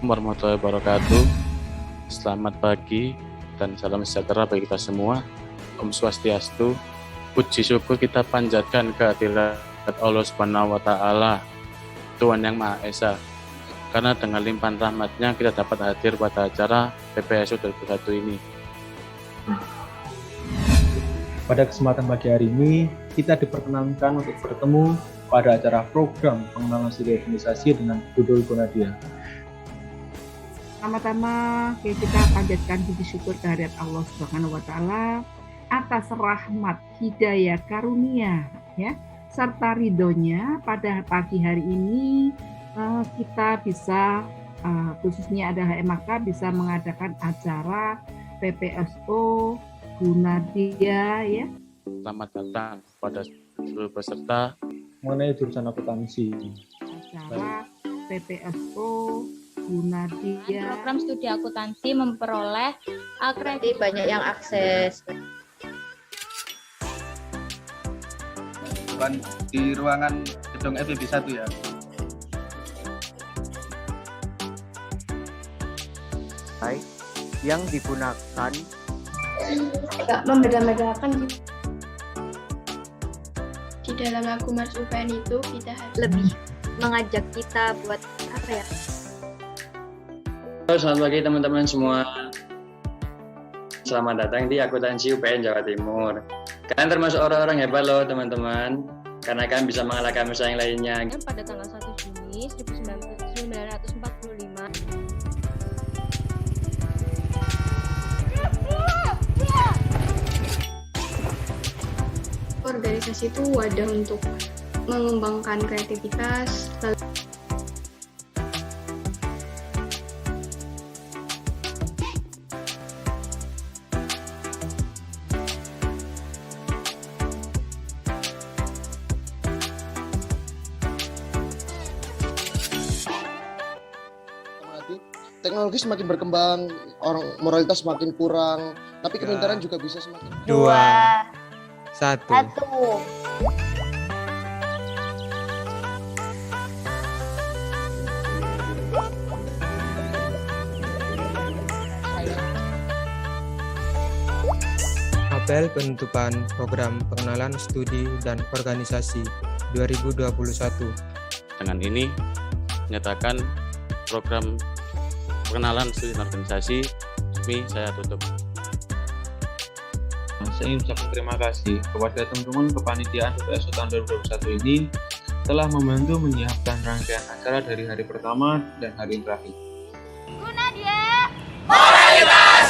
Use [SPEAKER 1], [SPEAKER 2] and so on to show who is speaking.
[SPEAKER 1] warahmatullahi wabarakatuh. Selamat pagi dan salam sejahtera bagi kita semua. Om Swastiastu. Puji syukur kita panjatkan kehadirat Allah Subhanahu wa Ta'ala, Tuhan yang Maha Esa. Karena dengan limpahan rahmatnya kita dapat hadir pada acara PPSU 2021 ini.
[SPEAKER 2] Pada kesempatan pagi hari ini, kita diperkenankan untuk bertemu pada acara program pengenalan studi organisasi dengan judul Gonadia.
[SPEAKER 3] Pertama-tama kita panjatkan puji syukur kehadirat Allah Subhanahu wa Ta'ala atas rahmat, hidayah, karunia, ya, serta ridhonya pada pagi hari ini kita bisa khususnya ada HMK bisa mengadakan acara PPSO Gonadia, ya.
[SPEAKER 1] Selamat datang pada seluruh peserta
[SPEAKER 2] Mengenai jurusan akuntansi.
[SPEAKER 3] Acara PPSO Gonadia.
[SPEAKER 4] Program studi akuntansi memperoleh akreditasi,
[SPEAKER 5] banyak yang akses.
[SPEAKER 6] Bukan di ruangan gedung FEB 1 ya.
[SPEAKER 7] Yang digunakan
[SPEAKER 8] tidak membeda-bedakan. Di dalam lagu Mars UPN itu kita harus
[SPEAKER 5] Lebih mengajak kita buat apa ya?
[SPEAKER 9] Halo, selamat pagi teman-teman semua. Selamat datang di Akuntansi UPN Jawa Timur. Kalian termasuk orang-orang hebat loh teman-teman, karena kalian bisa mengalahkan pesaing lainnya.
[SPEAKER 4] pada tanggal 1 Juni 1945.
[SPEAKER 8] organisasi itu wadah untuk mengembangkan kreativitas.
[SPEAKER 10] Teknologi semakin berkembang, orang moralitas semakin kurang, tapi kepintaran juga bisa semakin.
[SPEAKER 7] 2, 1. Apel penutupan program pengenalan studi dan organisasi 2021.
[SPEAKER 1] Dengan ini menyatakan program pengenalan studi dan organisasi resmi saya tutup.
[SPEAKER 2] Saya ingin ucapkan terima kasih kepada teman-teman kepanitiaan PPSU tahun 2021 ini telah membantu menyiapkan rangkaian acara dari hari pertama dan hari terakhir.
[SPEAKER 4] Gonadia,
[SPEAKER 11] Moralitas